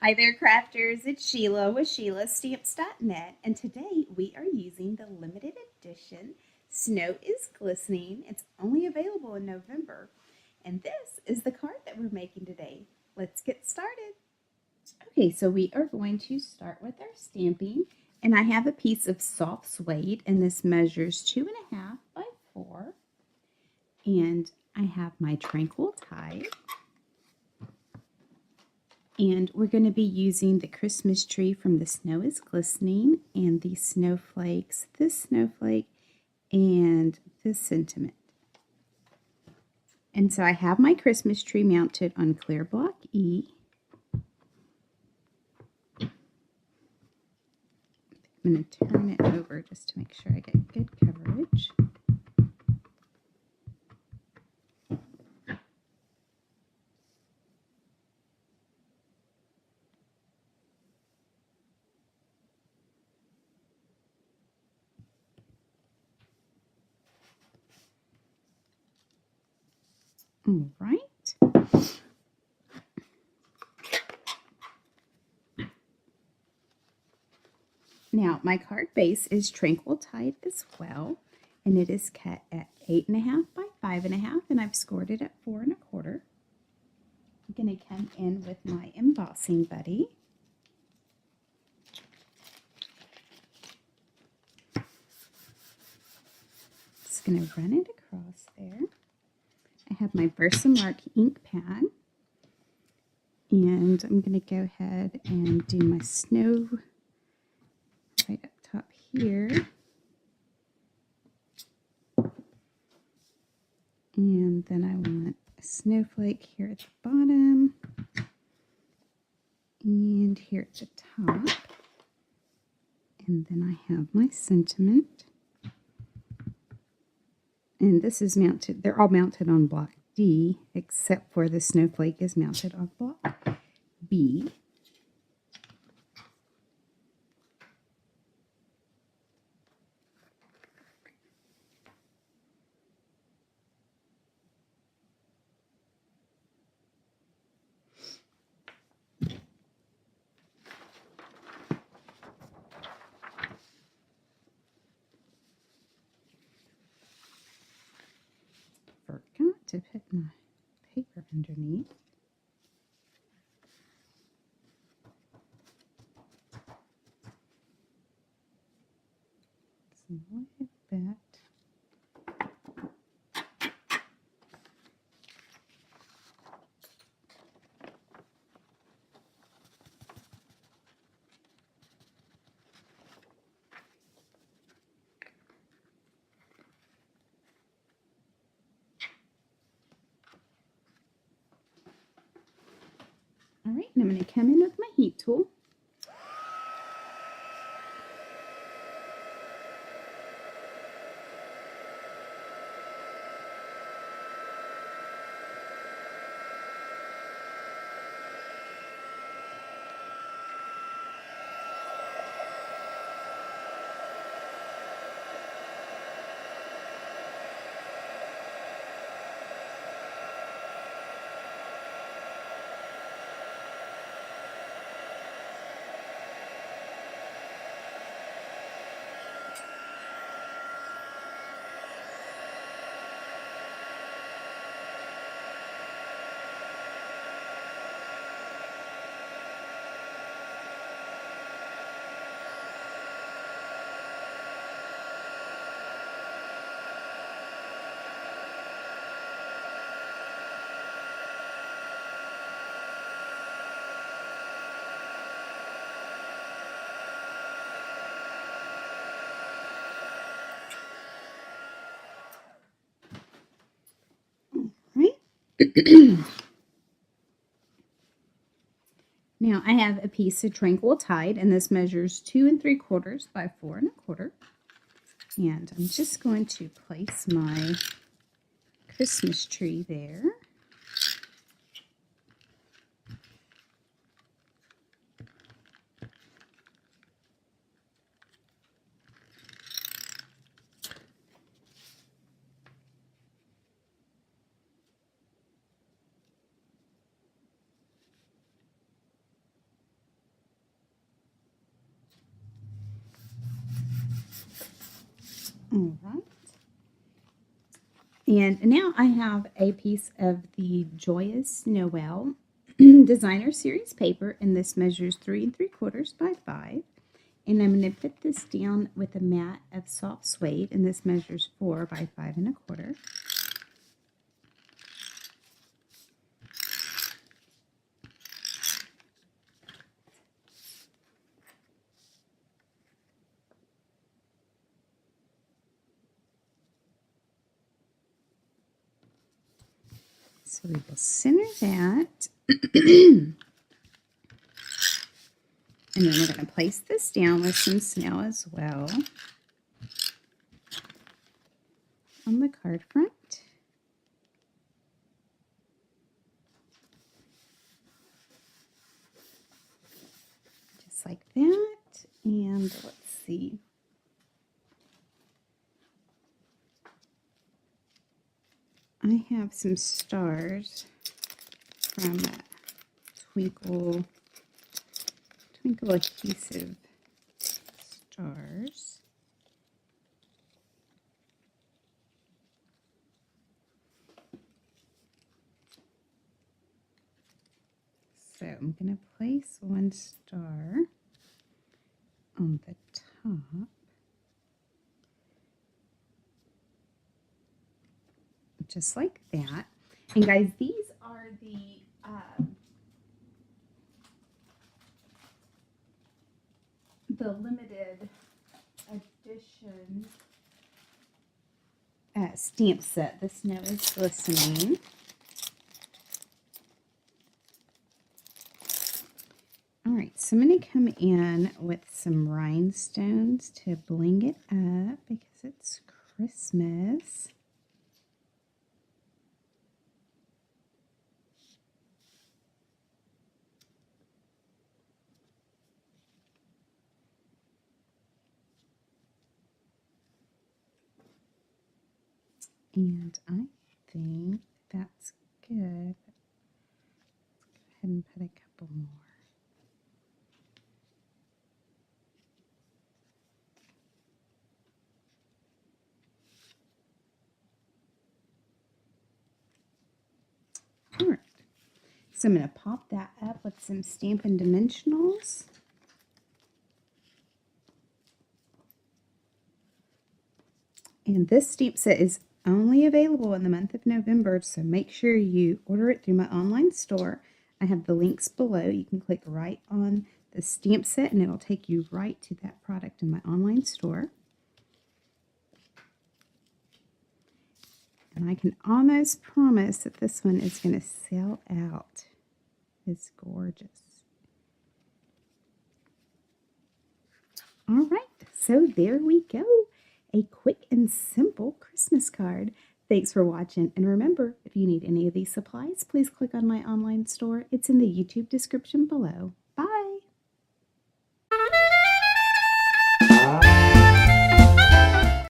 Hi there, crafters. It's Sheila with SheilaStamps.net, and today we are using the limited edition Snow is Glistening. It's only available in November, and this is the card that we're making today. Let's get started. Okay, so we are going to start with our stamping, and I have a piece of soft suede, and this measures 2.5 by 4, and I have my Tranquil tie. And we're going to be using the Christmas tree from the Snow is Glistening and the snowflakes, this snowflake, and this sentiment. And so I have my Christmas tree mounted on clear block E. I'm going to turn it over just to make sure I get good coverage. All right. Now, my card base is Tranquil tied as well, and it is cut at 8.5 by 5.5, and I've scored it at 4.25. I'm going to come in with my embossing buddy. Just going to run it across there. I have my VERSAMARK ink pad, and I'm going to go ahead and do my snow right up top here. And then I want a snowflake here at the bottom and here at the top. And then I have my sentiment. And this is mounted, they're all mounted on block D, except for the snowflake is mounted on block B. Forgot to put my paper underneath. So look at that. All right, and I'm going to come in with my heat tool. Now I have a piece of Tranquil tied, and this measures 2 3/4 by 4.25. And I'm just going to place my Christmas tree there. All right. And now I have a piece of the Joyous Noel Designer Series paper, and this measures 3 3/4 by 5. And I'm going to put this down with a mat of soft suede, and this measures 4 by 5 1/4. So we will center that. And then we're going to place this down with some SNAIL as well on the card front. Just like that. And let's see. I have some stars from TWINKLE adhesive stars. So I'm going to place one star on the top. Just like that. And guys, these are the limited edition stamp set. The Snow is Glistening. All right, so I'm going to come in with some rhinestones to bling it up because it's Christmas. And I think that's good. Let's go ahead and put a couple more. All right. So I'm going to pop that up with some Stampin' Dimensionals. And this stamp set is only available in the month of November, so make sure you order it through my online store. I have the links below. You can click right on the stamp set and it'll take you right to that product in my online store. And I can almost promise that this one is going to sell out. It's gorgeous. All right, so there we go. A quick and simple Christmas card. Thanks for watching, and remember, if you need any of these supplies, please click on my online store. It's in the YouTube description below.